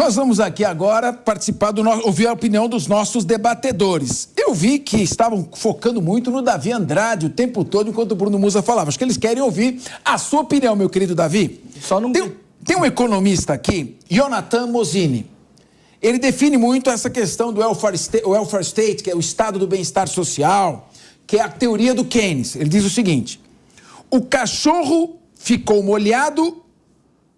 Nós vamos aqui agora participar ouvir a opinião dos nossos debatedores. Eu vi que estavam focando muito no Davi Andrade o tempo todo enquanto o Bruno Musa falava. Acho que eles querem ouvir a sua opinião, meu querido Davi. Tem um economista aqui, Jonathan Mosini. Ele define muito essa questão do welfare state, que é o estado do bem-estar social, que é a teoria do Keynes. Ele diz o seguinte: o cachorro ficou molhado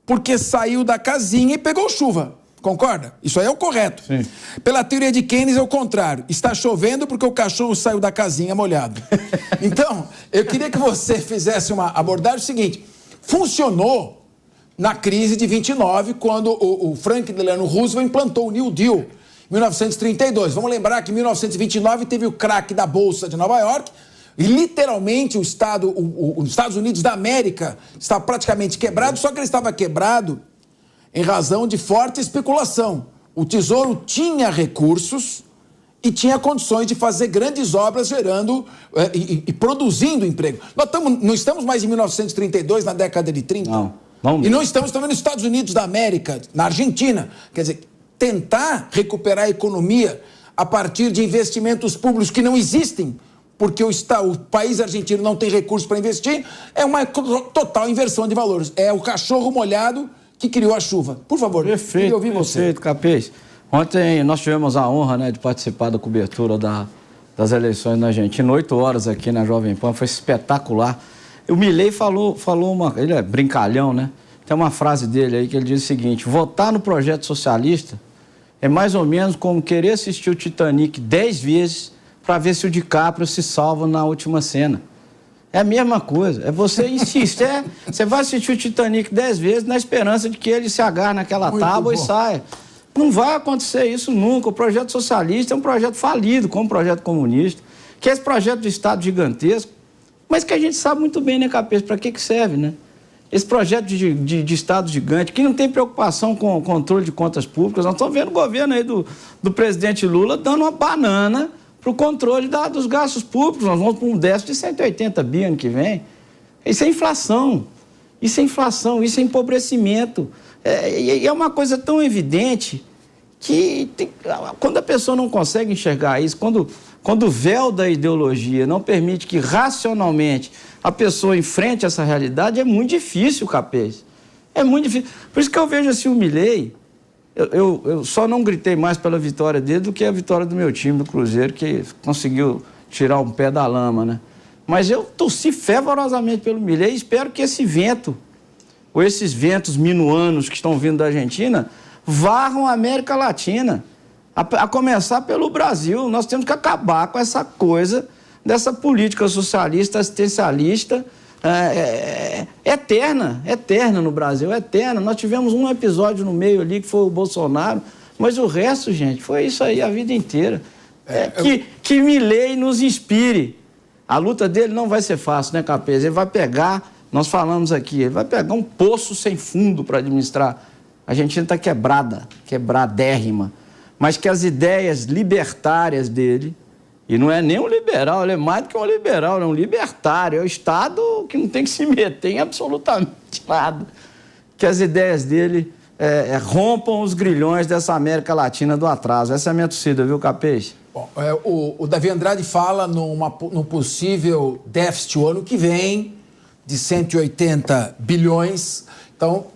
porque saiu da casinha e pegou chuva. Concorda? Isso aí é o correto. Sim. Pela teoria de Keynes é o contrário. Está chovendo porque o cachorro saiu da casinha molhado. Então, eu queria que você fizesse uma abordagem seguinte. Funcionou na crise de 29, quando o Franklin Delano Roosevelt implantou o New Deal, em 1932. Vamos lembrar que em 1929 teve o crack da Bolsa de Nova York, e literalmente os Estados Unidos da América estava praticamente quebrado, só que ele estava quebrado em razão de forte especulação. O Tesouro tinha recursos e tinha condições de fazer grandes obras gerando e produzindo emprego. Nós não estamos mais em 1932, na década de 30. Não. E não estamos também nos Estados Unidos da América, na Argentina. Quer dizer, tentar recuperar a economia a partir de investimentos públicos que não existem, porque o país argentino não tem recursos para investir, é uma total inversão de valores. É o cachorro molhado que criou a chuva. Por favor, queria ouvir você. Perfeito, Capês. Ontem nós tivemos a honra, de participar da cobertura das eleições na Argentina, 8 horas aqui na Jovem Pan, foi espetacular. O Milei falou ele é brincalhão, né? Tem uma frase dele aí que ele diz o seguinte: votar no projeto socialista é mais ou menos como querer assistir o Titanic 10 vezes para ver se o DiCaprio se salva na última cena. É a mesma coisa, você insiste, você vai assistir o Titanic 10 vezes na esperança de que ele se agarre naquela tábua e saia. Não vai acontecer isso nunca. O projeto socialista é um projeto falido, como o projeto comunista, que é esse projeto de Estado gigantesco, mas que a gente sabe muito bem, né, Capês, para que serve, né? Esse projeto de Estado gigante, que não tem preocupação com o controle de contas públicas. Nós estamos vendo o governo aí do presidente Lula dando uma banana para o controle dos gastos públicos. Nós vamos para um déficit de 180 bi ano que vem. Isso é inflação, isso é empobrecimento. E é uma coisa tão evidente que quando a pessoa não consegue enxergar isso, quando o véu da ideologia não permite que racionalmente a pessoa enfrente essa realidade, é muito difícil, Capês. É muito difícil. Por isso que eu vejo assim o Milei. Eu só não gritei mais pela vitória dele do que a vitória do meu time, do Cruzeiro, que conseguiu tirar um pé da lama, né? Mas eu torci fervorosamente pelo Milei e espero que esse vento, ou esses ventos minuanos que estão vindo da Argentina, varram a América Latina, a começar pelo Brasil. Nós temos que acabar com essa coisa dessa política socialista, assistencialista, eterna no Brasil, eterna. Nós tivemos um episódio no meio ali que foi o Bolsonaro, mas o resto, gente, foi isso aí a vida inteira. Que Milei nos inspire. A luta dele não vai ser fácil, né, Capês? Ele vai pegar, nós falamos aqui, ele vai pegar um poço sem fundo para administrar. A Argentina está quebradérrima, mas que as ideias libertárias dele, e não é nem um liberal, ele é mais do que um liberal, ele é um libertário, é o Estado que não tem que se meter em absolutamente nada. Que as ideias dele rompam os grilhões dessa América Latina do atraso. Essa é a minha torcida, viu, Capês? Bom, o Davi Andrade fala num possível déficit o ano que vem de 180 bilhões. Então,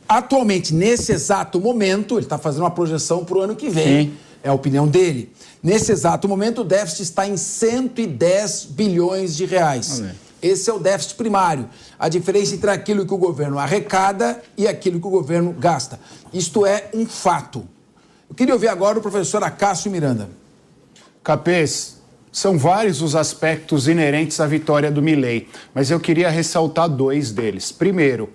atualmente, nesse exato momento, ele está fazendo uma projeção para o ano que vem. Sim. É a opinião dele. Nesse exato momento, o déficit está em 110 bilhões de reais. Esse é o déficit primário. A diferença entre aquilo que o governo arrecada e aquilo que o governo gasta. Isto é um fato. Eu queria ouvir agora o professor Acácio Miranda. Capês, são vários os aspectos inerentes à vitória do Milei, mas eu queria ressaltar 2 deles. Primeiro,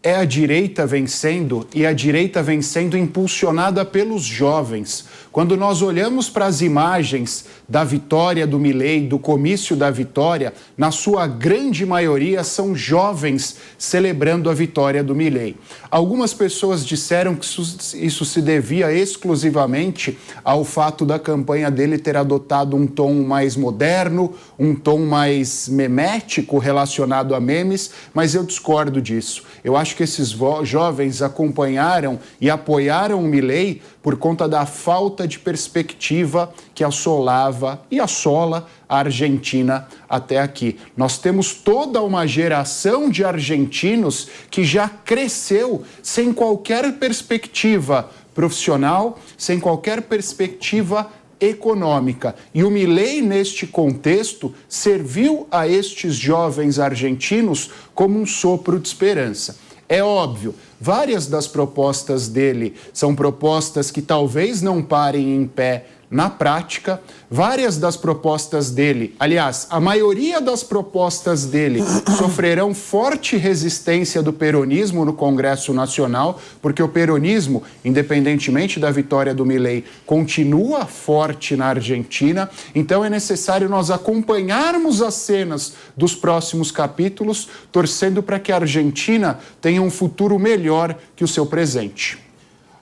é a direita vencendo, e a direita vencendo impulsionada pelos jovens. Quando nós olhamos para as imagens da vitória do Milei, do comício da vitória, na sua grande maioria são jovens celebrando a vitória do Milei. Algumas pessoas disseram que isso se devia exclusivamente ao fato da campanha dele ter adotado um tom mais moderno, um tom mais memético relacionado a memes, mas eu discordo disso. Eu acho que esses jovens acompanharam e apoiaram o Milei por conta da falta de perspectiva que assolava e assola a Argentina até aqui. Nós temos toda uma geração de argentinos que já cresceu sem qualquer perspectiva profissional, sem qualquer perspectiva econômica. E o Milei, neste contexto, serviu a estes jovens argentinos como um sopro de esperança. É óbvio, várias das propostas dele são propostas que talvez não parem em pé na prática. Várias das propostas dele, aliás, a maioria das propostas dele sofrerão forte resistência do peronismo no Congresso Nacional, porque o peronismo, independentemente da vitória do Milei, continua forte na Argentina. Então é necessário nós acompanharmos as cenas dos próximos capítulos, torcendo para que a Argentina tenha um futuro melhor que o seu presente.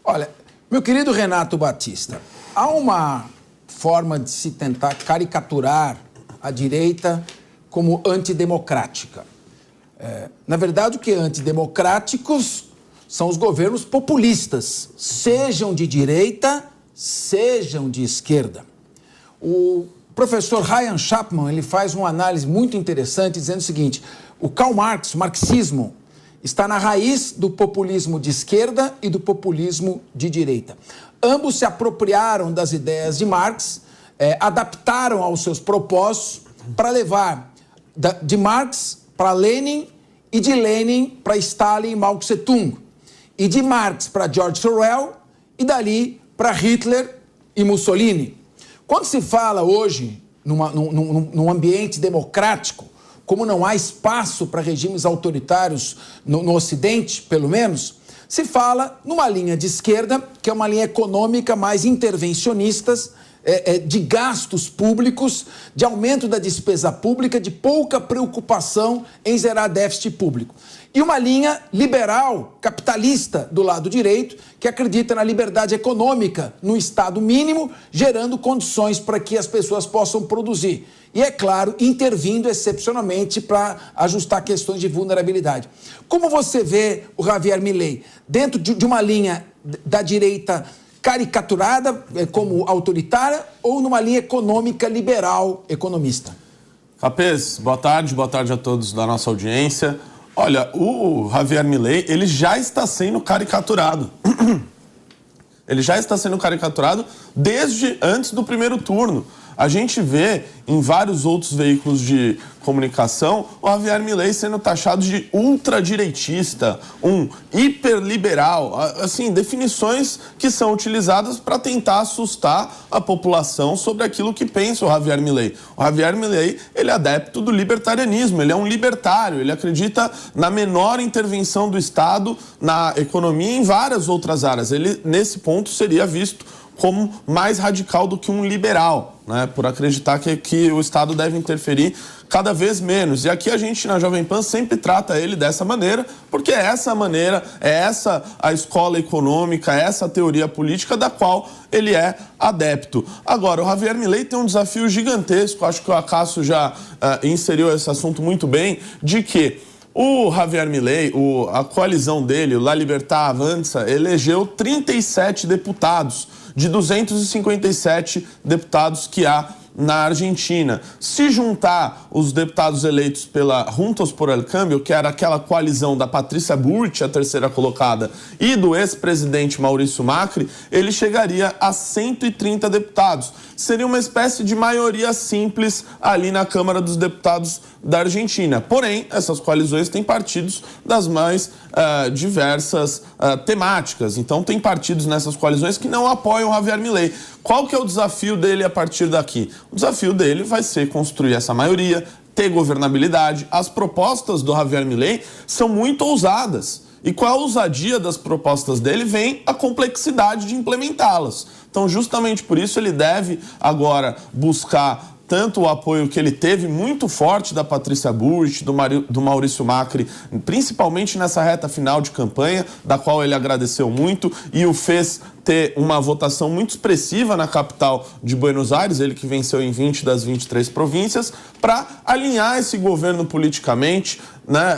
Olha, meu querido Renato Batista, há uma forma de se tentar caricaturar a direita como antidemocrática. Na verdade, o que é antidemocráticos são os governos populistas, sejam de direita, sejam de esquerda. O professor Ryan Chapman, ele faz uma análise muito interessante dizendo o seguinte: o Karl Marx, o marxismo, está na raiz do populismo de esquerda e do populismo de direita. Ambos se apropriaram das ideias de Marx, adaptaram aos seus propósitos para levar de Marx para Lenin e de Lenin para Stalin e Mao Tse-tung, e de Marx para George Sorel e dali para Hitler e Mussolini. Quando se fala hoje num ambiente democrático, como não há espaço para regimes autoritários no Ocidente, pelo menos, se fala numa linha de esquerda, que é uma linha econômica mais intervencionista, de gastos públicos, de aumento da despesa pública, de pouca preocupação em zerar déficit público. E uma linha liberal, capitalista, do lado direito, que acredita na liberdade econômica, no Estado mínimo, gerando condições para que as pessoas possam produzir. E, é claro, intervindo excepcionalmente para ajustar questões de vulnerabilidade. Como você vê o Javier Milei? Dentro de uma linha da direita caricaturada como autoritária ou numa linha econômica liberal economista? Capês, boa tarde a todos da nossa audiência. Olha, o Javier Milei, ele já está sendo caricaturado. Ele já está sendo caricaturado desde antes do primeiro turno. A gente vê em vários outros veículos de comunicação o Javier Milei sendo taxado de ultradireitista, um hiperliberal, assim, definições que são utilizadas para tentar assustar a população sobre aquilo que pensa o Javier Milei. O Javier Milei, ele é adepto do libertarianismo, ele é um libertário, ele acredita na menor intervenção do Estado na economia e em várias outras áreas. Ele, nesse ponto, seria visto como mais radical do que um liberal, né? Por acreditar que o Estado deve interferir cada vez menos. E aqui a gente, na Jovem Pan, sempre trata ele dessa maneira, porque é essa maneira, é essa a escola econômica, é essa a teoria política da qual ele é adepto. Agora, o Javier Milei tem um desafio gigantesco, acho que o Acácio já inseriu esse assunto muito bem, de que o Javier Milei, a coalizão dele, o La Libertad Avanza, elegeu 37 deputados de 257 deputados que há na Argentina. Se juntar os deputados eleitos pela Juntos por el Cambio, que era aquela coalizão da Patrícia Burch, a terceira colocada, e do ex-presidente Maurício Macri, ele chegaria a 130 deputados. Seria uma espécie de maioria simples ali na Câmara dos Deputados da Argentina. Porém, essas coalizões têm partidos das mais diversas temáticas. Então, tem partidos nessas coalizões que não apoiam o Javier Milei. Qual que é o desafio dele a partir daqui? O desafio dele vai ser construir essa maioria, ter governabilidade. As propostas do Javier Milei são muito ousadas. E com a ousadia das propostas dele vem a complexidade de implementá-las. Então, justamente por isso, ele deve agora buscar tanto o apoio que ele teve muito forte da Patrícia Burch, do Maurício Macri, principalmente nessa reta final de campanha, da qual ele agradeceu muito e o fez ter uma votação muito expressiva na capital de Buenos Aires, ele que venceu em 20 das 23 províncias, para alinhar esse governo politicamente, né,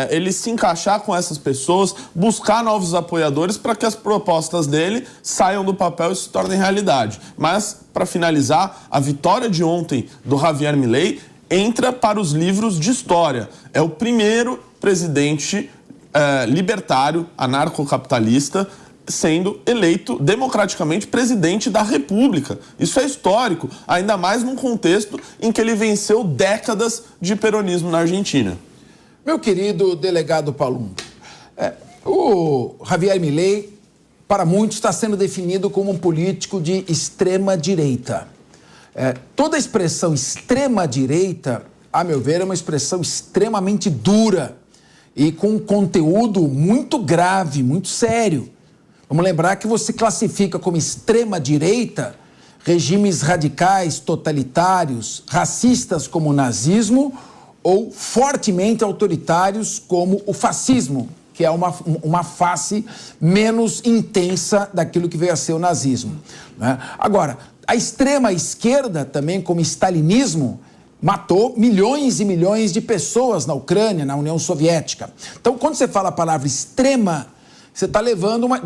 ele se encaixar com essas pessoas, buscar novos apoiadores para que as propostas dele saiam do papel e se tornem realidade. Mas, para finalizar, a vitória de ontem do Javier Milei entra para os livros de história. É o primeiro presidente libertário, anarcocapitalista, sendo eleito democraticamente presidente da República. Isso é histórico, ainda mais num contexto em que ele venceu décadas de peronismo na Argentina. Meu querido delegado Palumbo, o Javier Milei, para muitos, está sendo definido como um político de extrema-direita. Toda a expressão extrema-direita, a meu ver, é uma expressão extremamente dura e com um conteúdo muito grave, muito sério. Vamos lembrar que você classifica como extrema-direita regimes radicais, totalitários, racistas como o nazismo ou fortemente autoritários como o fascismo, que é uma face menos intensa daquilo que veio a ser o nazismo, né? Agora, a extrema-esquerda, também como stalinismo, matou milhões e milhões de pessoas na Ucrânia, na União Soviética. Então, quando você fala a palavra extrema, você está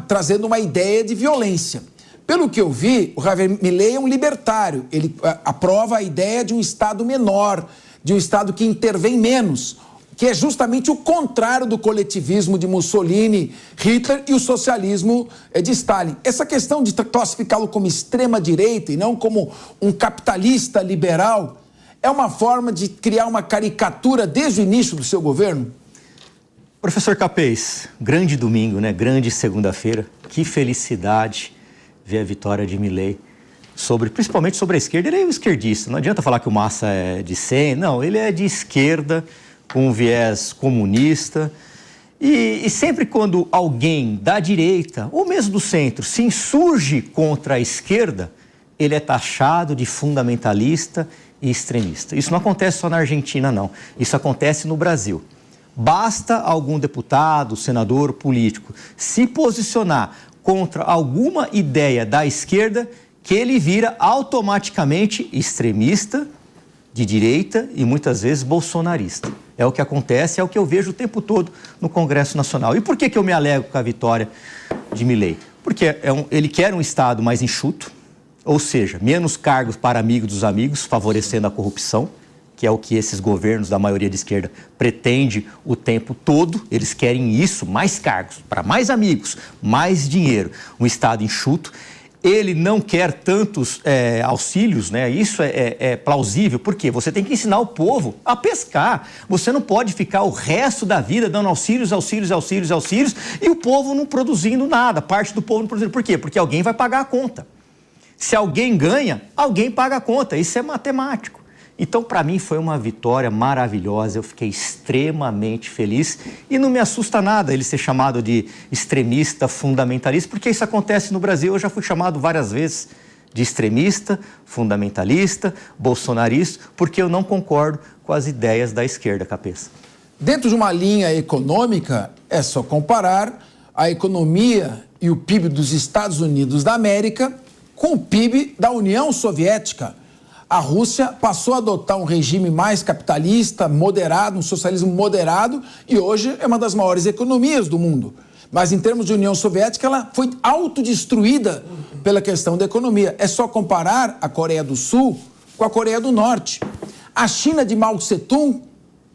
trazendo uma ideia de violência. Pelo que eu vi, o Javier Milei é um libertário. Ele aprova a ideia de um Estado menor, de um Estado que intervém menos, que é justamente o contrário do coletivismo de Mussolini, Hitler e o socialismo de Stalin. Essa questão de classificá-lo como extrema-direita e não como um capitalista liberal é uma forma de criar uma caricatura desde o início do seu governo? Professor Capês, grande domingo, né? Grande segunda-feira. Que felicidade ver a vitória de Milei, principalmente sobre a esquerda. Ele é um esquerdista, não adianta falar que o Massa é de centro, não, ele é de esquerda, com um viés comunista. E sempre quando alguém da direita, ou mesmo do centro, se insurge contra a esquerda, ele é taxado de fundamentalista e extremista. Isso não acontece só na Argentina, não. Isso acontece no Brasil. Basta algum deputado, senador, político se posicionar contra alguma ideia da esquerda que ele vira automaticamente extremista, de direita e muitas vezes bolsonarista. É o que acontece, é o que eu vejo o tempo todo no Congresso Nacional. E por que eu me alegro com a vitória de Milei? Porque ele quer um Estado mais enxuto, ou seja, menos cargos para amigos dos amigos, favorecendo a corrupção, que é o que esses governos da maioria de esquerda pretendem o tempo todo. Eles querem isso, mais cargos, para mais amigos, mais dinheiro, um Estado enxuto. Ele não quer tantos auxílios, né? Isso é plausível, porque você tem que ensinar o povo a pescar. Você não pode ficar o resto da vida dando auxílios e o povo não produzindo nada, parte do povo não produzindo. Por quê? Porque alguém vai pagar a conta. Se alguém ganha, alguém paga a conta. Isso é matemático. Então, para mim, foi uma vitória maravilhosa. Eu fiquei extremamente feliz e não me assusta nada ele ser chamado de extremista, fundamentalista, porque isso acontece no Brasil. Eu já fui chamado várias vezes de extremista, fundamentalista, bolsonarista, porque eu não concordo com as ideias da esquerda, Cabeça. Dentro de uma linha econômica, é só comparar a economia e o PIB dos Estados Unidos da América com o PIB da União Soviética. A Rússia passou a adotar um regime mais capitalista, moderado, um socialismo moderado, e hoje é uma das maiores economias do mundo. Mas em termos de União Soviética, ela foi autodestruída pela questão da economia. É só comparar a Coreia do Sul com a Coreia do Norte. A China de Mao Tse-tung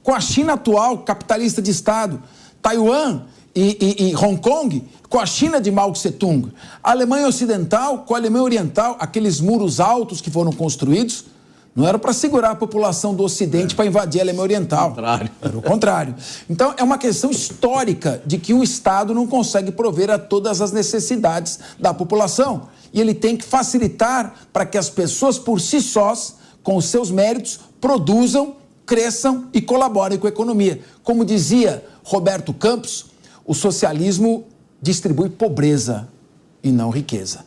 com a China atual, capitalista de Estado. Taiwan e Hong Kong com a China de Mao Tse-tung. A Alemanha Ocidental com a Alemanha Oriental, aqueles muros altos que foram construídos, não era para segurar a população do Ocidente para invadir a Alemanha Oriental. Era o contrário. Então, é uma questão histórica de que o Estado não consegue prover a todas as necessidades da população. E ele tem que facilitar para que as pessoas, por si sós, com os seus méritos, produzam, cresçam e colaborem com a economia. Como dizia Roberto Campos, o socialismo distribui pobreza e não riqueza.